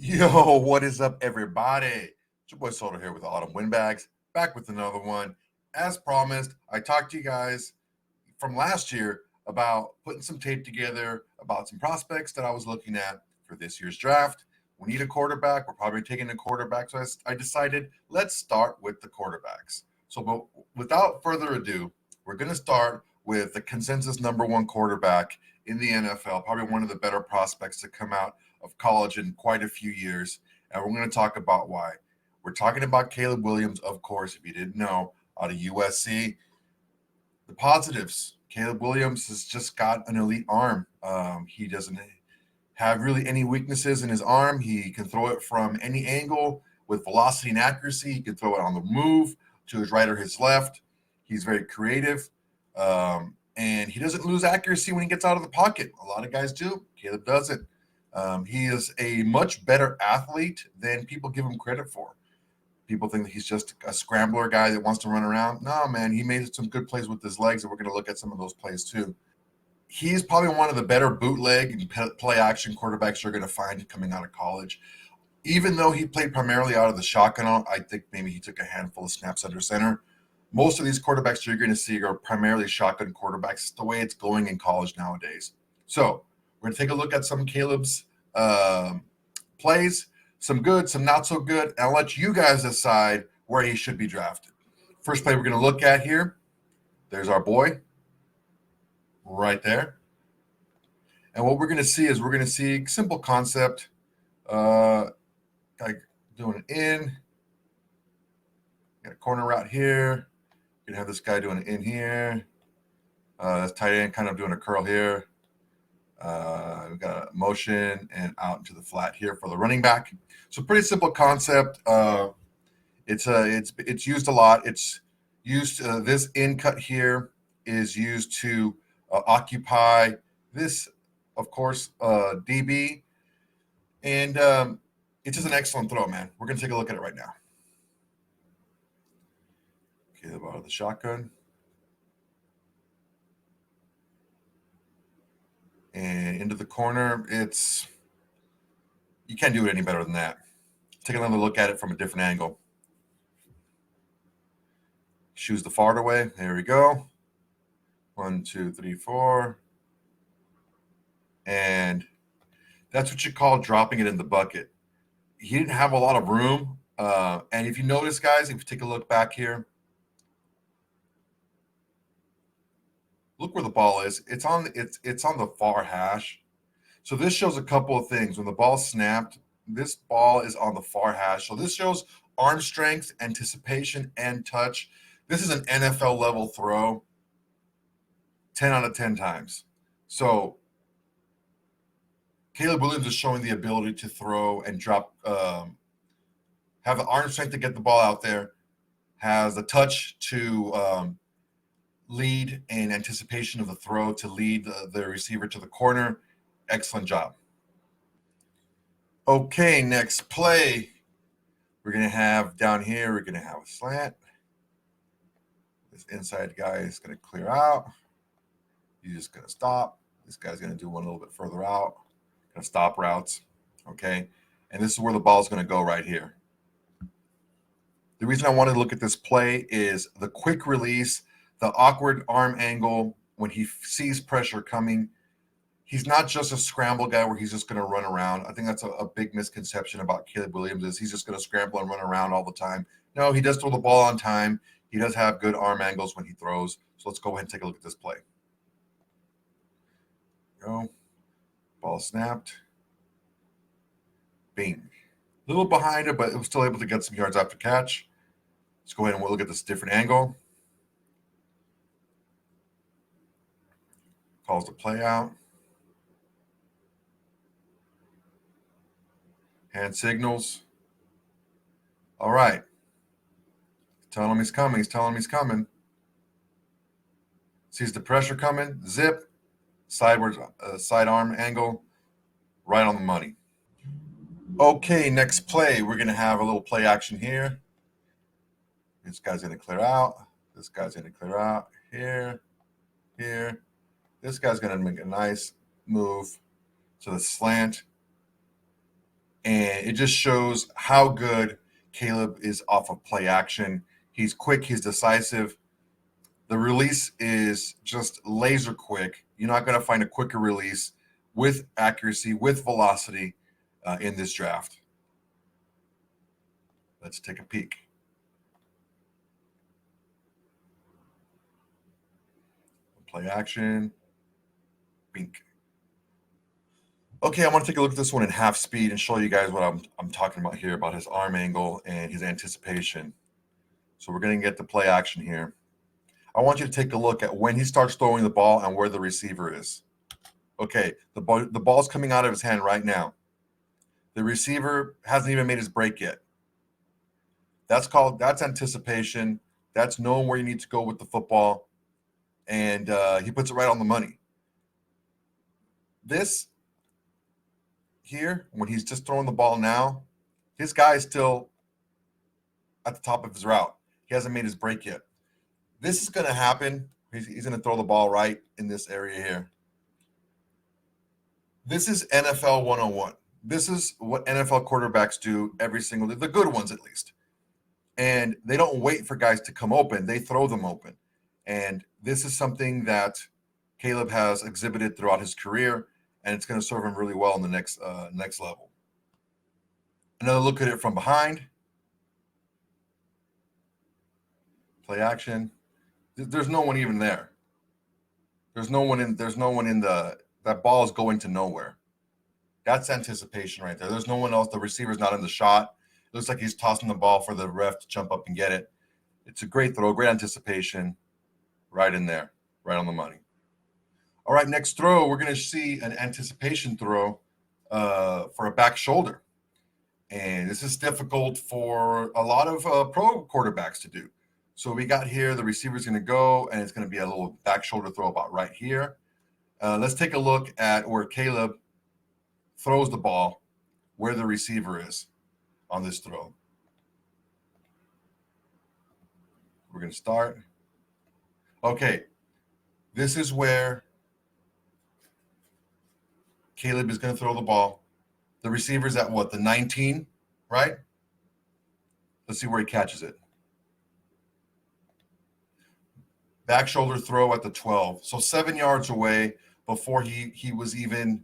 Yo, what is up, everybody? It's your boy Soto here with the Autumn Windbags, back with another one. As promised, I talked to you guys from last year about putting some tape together about some prospects that I was looking at for this year's draft. We need a quarterback. We're probably taking a quarterback. So I decided let's start with the quarterbacks. But without further ado, we're going to start with the consensus number one quarterback in the NFL, probably one of the better prospects to come out of college in quite a few years. And we're going to talk about why. We're talking about Caleb Williams, of course, if you didn't know, out of USC. The positives: Caleb Williams has just got an elite arm. He doesn't have really any weaknesses in his arm. He can throw it from any angle with velocity and accuracy. He can throw it on the move to his right or his left. He's very creative. And he doesn't lose accuracy when he gets out of the pocket. A lot of guys do. Caleb doesn't. He is a much better athlete than people give him credit for. People think that he's just a scrambler guy that wants to run around. No, man, he made some good plays with his legs, and we're going to look at some of those plays too. He's probably one of the better bootleg and play action quarterbacks you're going to find coming out of college. Even though he played primarily out of the shotgun, I think maybe he took a handful of snaps under center. Most of these quarterbacks you're going to see are primarily shotgun quarterbacks. It's the way it's going in college nowadays. So we're going to take a look at some Caleb's plays, some good, some not so good, and I'll let you guys decide where he should be drafted. First play we're going to look at here, there's our boy right there. And what we're going to see is we're going to see simple concept, guy doing an in, got a corner route here. You're going to have this guy doing an in here. That's tight end kind of doing a curl here. We've got a motion and out into the flat here for the running back. So pretty simple concept. It's used a lot. It's used this in cut here is used to occupy this, of course, DB, and it's just an excellent throw, man. We're gonna take a look at it right now. Okay, out of the shotgun. And into the corner, you can't do it any better than that. Take another look at it from a different angle. Shoes the fart away. There we go. 1, 2, 3, 4. And that's what you call dropping it in the bucket. He didn't have a lot of room. And if you notice, guys, if you take a look back here, look where the ball is. It's on the far hash. So this shows a couple of things. When the ball snapped, this ball is on the far hash. So this shows arm strength, anticipation, and touch. This is an NFL level throw 10 out of 10 times. So Caleb Williams is showing the ability to throw and drop, have the arm strength to get the ball out there, has the touch to lead in anticipation of the throw to lead the receiver to the corner. Excellent job. Okay, next play. We're going to have down here, we're going to have a slant. This inside guy is going to clear out. He's just going to stop. This guy's going to do one a little bit further out. Going to stop routes. Okay, and this is where the ball is going to go right here. The reason I wanted to look at this play is the quick release, the awkward arm angle when he sees pressure coming. He's not just a scramble guy where he's just going to run around. I think that's a big misconception about Caleb Williams is he's just going to scramble and run around all the time. No, he does throw the ball on time. He does have good arm angles when he throws. So let's go ahead and take a look at this play. Go. Ball snapped. Bing. A little behind it, but it was still able to get some yards after catch. Let's go ahead and we'll look at this different angle. Calls the play out. Hand signals. All right. Telling him he's coming. He's telling him he's coming. Sees the pressure coming. Zip. Sideways, sidearm angle. Right on the money. Okay, next play. We're going to have a little play action here. This guy's going to clear out. This guy's going to clear out. Here. This guy's going to make a nice move to the slant. And it just shows how good Caleb is off of play action. He's quick, he's decisive. The release is just laser quick. You're not going to find a quicker release with accuracy, with velocity in this draft. Let's take a peek. Play action. Bink. Okay, I want to take a look at this one in half speed and show you guys what I'm talking about here about his arm angle and his anticipation. So we're going to get the play action here. I want you to take a look at when he starts throwing the ball and where the receiver is. Okay, the ball's coming out of his hand right now. The receiver hasn't even made his break yet. That's anticipation. That's knowing where you need to go with the football. And he puts it right on the money. This here, when he's just throwing the ball now, his guy is still at the top of his route. He hasn't made his break yet. This is going to happen. He's going to throw the ball right in this area here. This is NFL 101. This is what NFL quarterbacks do every single day, the good ones at least. And they don't wait for guys to come open. They throw them open. And this is something that Caleb has exhibited throughout his career, and it's going to serve him really well in the next level. Another look at it from behind. Play action. There's no one even there. There's no one in that ball is going to nowhere. That's anticipation right there. There's no one else. The receiver's not in the shot. It looks like he's tossing the ball for the ref to jump up and get it. It's a great throw, great anticipation. Right in there, right on the money. All right, next throw, we're going to see an anticipation throw for a back shoulder. And this is difficult for a lot of pro quarterbacks to do. So we got here, the receiver's going to go, and it's going to be a little back shoulder throw about right here. Let's take a look at where Caleb throws the ball, where the receiver is on this throw. We're going to start. Okay, this is where Caleb is going to throw the ball. The receiver's at what, the 19, right? Let's see where he catches it. Back shoulder throw at the 12. So 7 yards away before he was even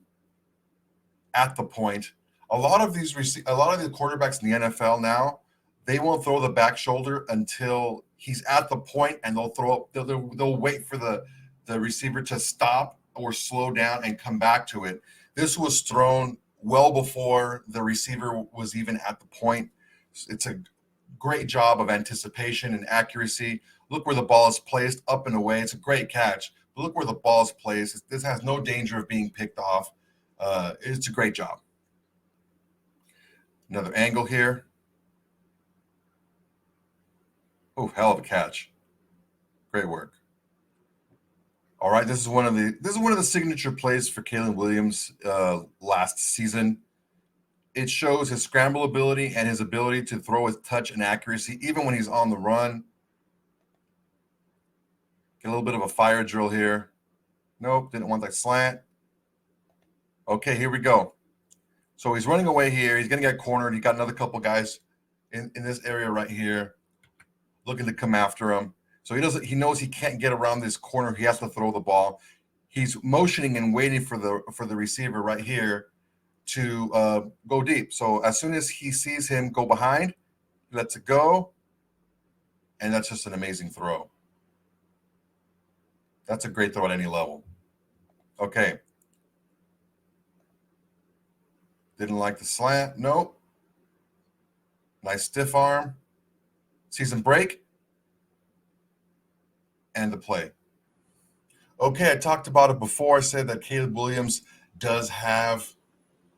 at the point. A lot of the quarterbacks in the NFL now, they won't throw the back shoulder until he's at the point, and they'll wait for the receiver to stop or slow down and come back to it. This was thrown well before the receiver was even at the point. It's a great job of anticipation and accuracy. Look where the ball is placed, up and away. It's a great catch. But look where the ball is placed. This has no danger of being picked off. It's a great job. Another angle here. Oh, hell of a catch. Great work. All right, this is one of the signature plays for Caleb Williams last season. It shows his scramble ability and his ability to throw with touch and accuracy, even when he's on the run. Get a little bit of a fire drill here. Nope, didn't want that slant. Okay, here we go. So he's running away here. He's going to get cornered. He got another couple guys in this area right here looking to come after him. So he knows he can't get around this corner. He has to throw the ball. He's motioning and waiting for the receiver right here to go deep. So as soon as he sees him go behind, he lets it go, and that's just an amazing throw. That's a great throw at any level. Okay. Didn't like the slant. Nope. Nice stiff arm. Sees him break. And the play. Okay, I talked about it before. I said that Caleb Williams does have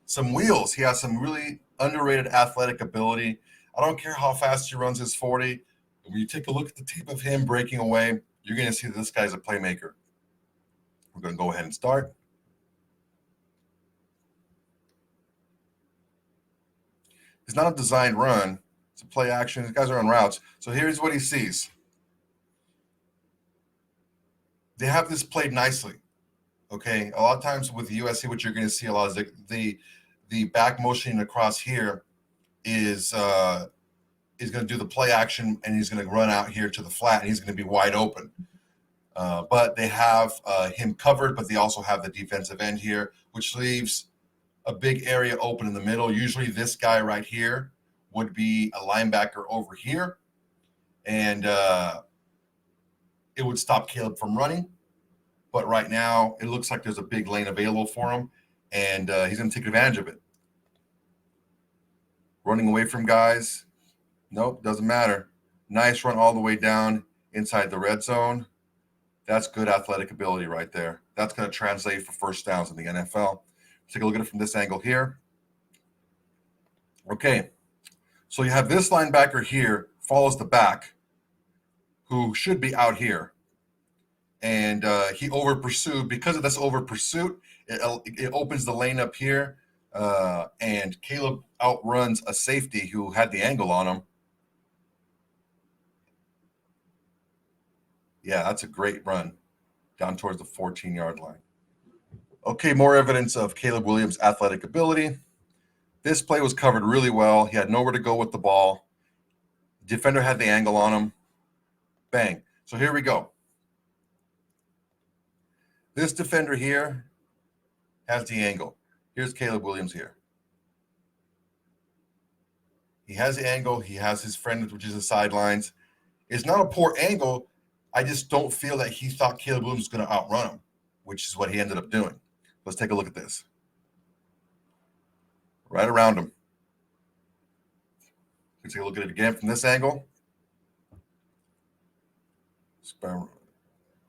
some wheels. He has some really underrated athletic ability. I don't care how fast he runs his 40. When you take a look at the tape of him breaking away, you're going to see that this guy's a playmaker. We're going to go ahead and start. It's not a designed run. It's a play action. These guys are on routes. So here's what he sees. They have this played nicely. Okay. A lot of times with USC, what you're going to see a lot is the the back motioning across here is going to do the play action, and he's going to run out here to the flat, and he's going to be wide open. But they have him covered, but they also have the defensive end here, which leaves a big area open in the middle. Usually this guy right here would be a linebacker over here, and it would stop Caleb from running. But right now, it looks like there's a big lane available for him, and he's going to take advantage of it. Running away from guys. Nope, doesn't matter. Nice run all the way down inside the red zone. That's good athletic ability right there. That's going to translate for first downs in the NFL. Take a look at it from this angle here. Okay, so you have this linebacker here, follows the back, who should be out here. And he over pursued. Because of this over pursuit, it opens the lane up here. And Caleb outruns a safety who had the angle on him. Yeah, that's a great run down towards the 14-yard line. Okay, more evidence of Caleb Williams' athletic ability. This play was covered really well. He had nowhere to go with the ball. Defender had the angle on him. Bang. So here we go. This defender here has the angle. Here's Caleb Williams here. He has the angle. He has his friend, which is the sidelines. It's not a poor angle. I just don't feel that he thought Caleb Williams was going to outrun him, which is what he ended up doing. Let's take a look at this. Right around him. Let's take a look at it again from this angle.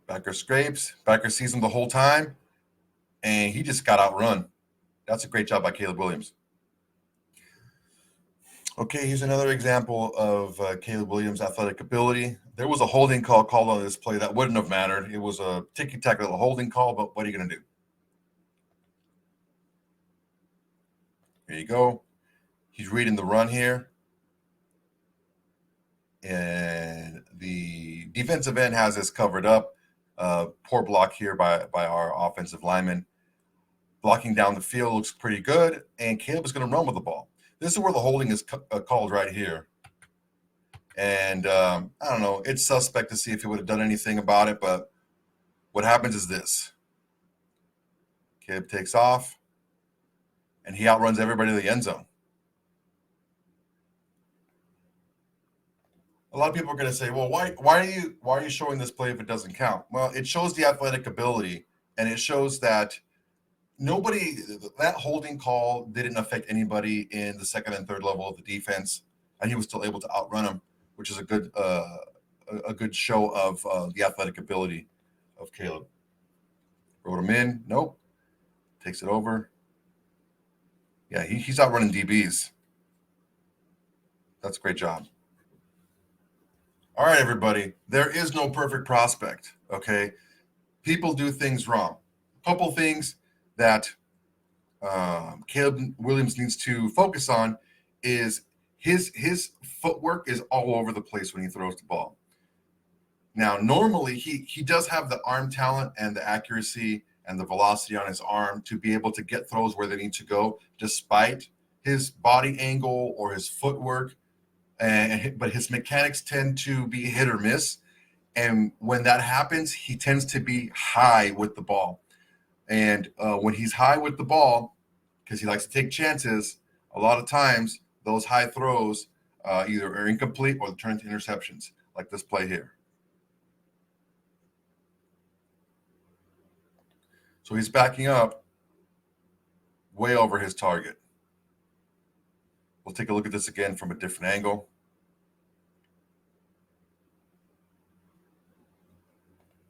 Backer scrapes. Backer sees him the whole time, and he just got outrun. That's a great job by Caleb Williams. Okay, here's another example of Caleb Williams' athletic ability. There was a holding call called on this play that wouldn't have mattered. It was a ticky-tack little holding call, but what are you going to do? Here you go. He's reading the run here. And the defensive end has this covered up. Poor block here by our offensive lineman. Blocking down the field looks pretty good, and Caleb is going to run with the ball. This is where the holding is called right here. And I don't know. It's suspect to see if he would have done anything about it, but what happens is this. Caleb takes off, and he outruns everybody to the end zone. A lot of people are going to say, well, why are you showing this play if it doesn't count? Well, it shows the athletic ability, and it shows that that holding call didn't affect anybody in the second and third level of the defense, and he was still able to outrun him, which is a good show of the athletic ability of Caleb. Wrote him in. Nope. Takes it over. Yeah, he's outrunning DBs. That's a great job. All right, everybody. There is no perfect prospect, okay? People do things wrong. A couple things that Caleb Williams needs to focus on is his footwork is all over the place when he throws the ball. Now, normally he does have the arm talent and the accuracy and the velocity on his arm to be able to get throws where they need to go, despite his body angle or his footwork. But his mechanics tend to be hit or miss. And when that happens, he tends to be high with the ball. And when he's high with the ball, because he likes to take chances, a lot of times those high throws either are incomplete or they turn into interceptions, like this play here. So he's backing up way over his target. We'll take a look at this again from a different angle.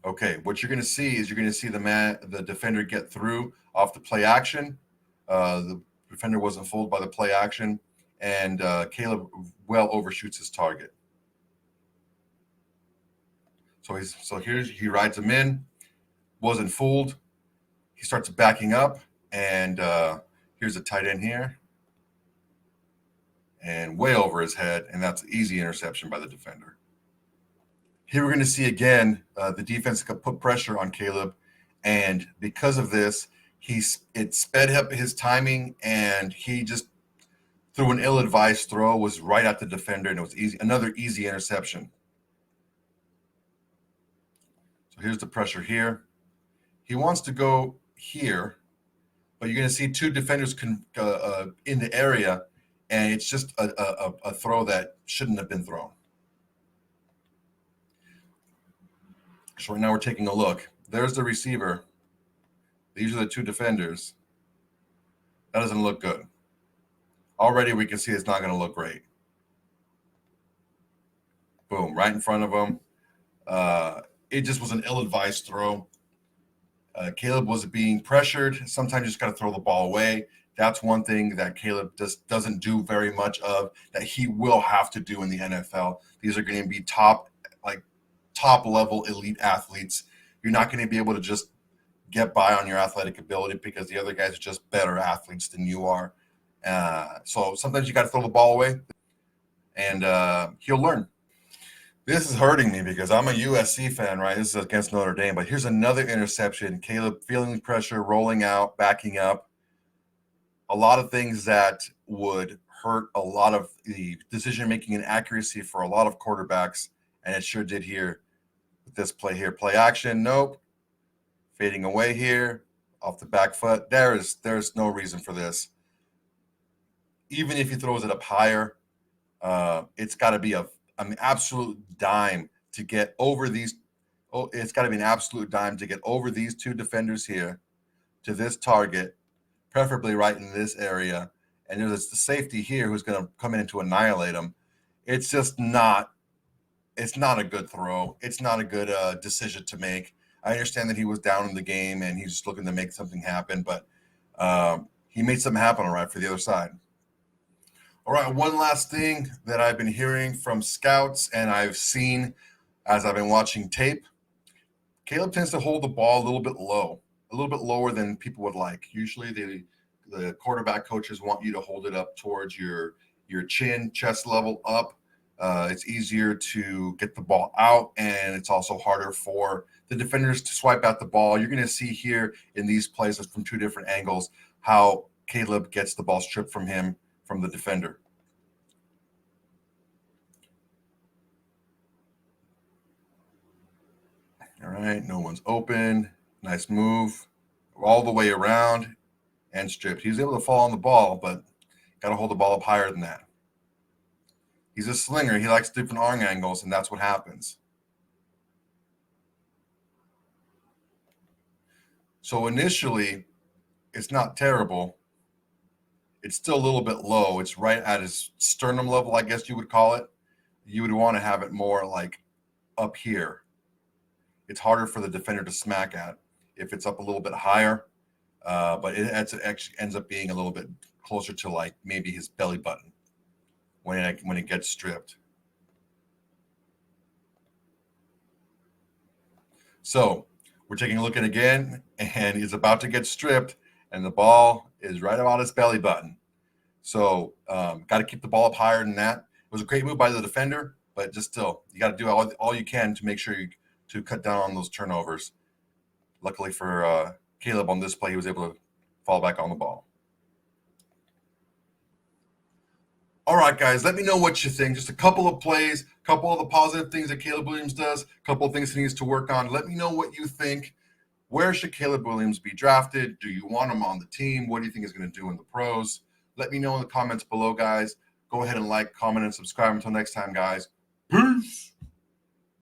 Okay, what you're going to see is the defender get through off the play action. The defender wasn't fooled by the play action, and Caleb well overshoots his target. So he rides him in, wasn't fooled. He starts backing up, and here's a tight end here, and way over his head, and that's an easy interception by the defender. Here we're going to see again the defense could put pressure on Caleb, and because of this, It sped up his timing, and he just threw an ill-advised throw, was right at the defender, and it was easy. Another easy interception. So here's the pressure here. He wants to go here, but you're going to see two defenders in the area, and it's just a throw that shouldn't have been thrown. So right now we're taking a look. There's the receiver. These are the two defenders. That doesn't look good. Already we can see it's not going to look great. Boom, right in front of him. It just was an ill-advised throw. Caleb was being pressured. Sometimes you just got to throw the ball away. That's one thing that Caleb just doesn't do very much of, that he will have to do in the NFL. These are going to be top level elite athletes. You're not going to be able to just get by on your athletic ability because the other guys are just better athletes than you are. So sometimes you got to throw the ball away, and he'll learn. This is hurting me because I'm a USC fan, right? This is against Notre Dame, but here's another interception. Caleb feeling pressure, rolling out, backing up. A lot of things that would hurt a lot of the decision-making and accuracy for a lot of quarterbacks, and it sure did here with this play here. Play action, nope. Fading away here, off the back foot. There's no reason for this. Even if he throws it up higher, it's got to be an absolute dime to get over these. Oh, it's got to be an absolute dime to get over these two defenders here to this target, preferably right in this area. And there's the safety here who's going to come in to annihilate him. It's just not. It's not a good throw. It's not a good decision to make. I understand that he was down in the game and he's just looking to make something happen, but he made something happen, all right, for the other side. All right, one last thing that I've been hearing from scouts and I've seen as I've been watching tape, Caleb tends to hold the ball a little bit lower than people would like. Usually the quarterback coaches want you to hold it up towards your chin, chest level up. It's easier to get the ball out, and it's also harder for the defenders to swipe out the ball. You're going to see here in these plays from two different angles how Caleb gets the ball stripped from him from the defender. All right, no one's open. Nice move all the way around and stripped. He was able to fall on the ball, but got to hold the ball up higher than that. He's a slinger. He likes different arm angles, and that's what happens. So initially, it's not terrible. It's still a little bit low. It's right at his sternum level, I guess you would call it. You would want to have it more like up here. It's harder for the defender to smack at if it's up a little bit higher, but it actually ends up being a little bit closer to like maybe his belly button when it gets stripped. So we're taking a look at it again, and he's about to get stripped, and the ball is right about his belly button. So got to keep the ball up higher than that. It was a great move by the defender, but just still, you got to do all you can to make sure to cut down on those turnovers. Luckily for Caleb on this play, he was able to fall back on the ball. All right, guys, let me know what you think. Just a couple of plays, a couple of the positive things that Caleb Williams does, a couple of things he needs to work on. Let me know what you think. Where should Caleb Williams be drafted? Do you want him on the team? What do you think he's going to do in the pros? Let me know in the comments below, guys. Go ahead and like, comment, and subscribe. Until next time, guys. Peace.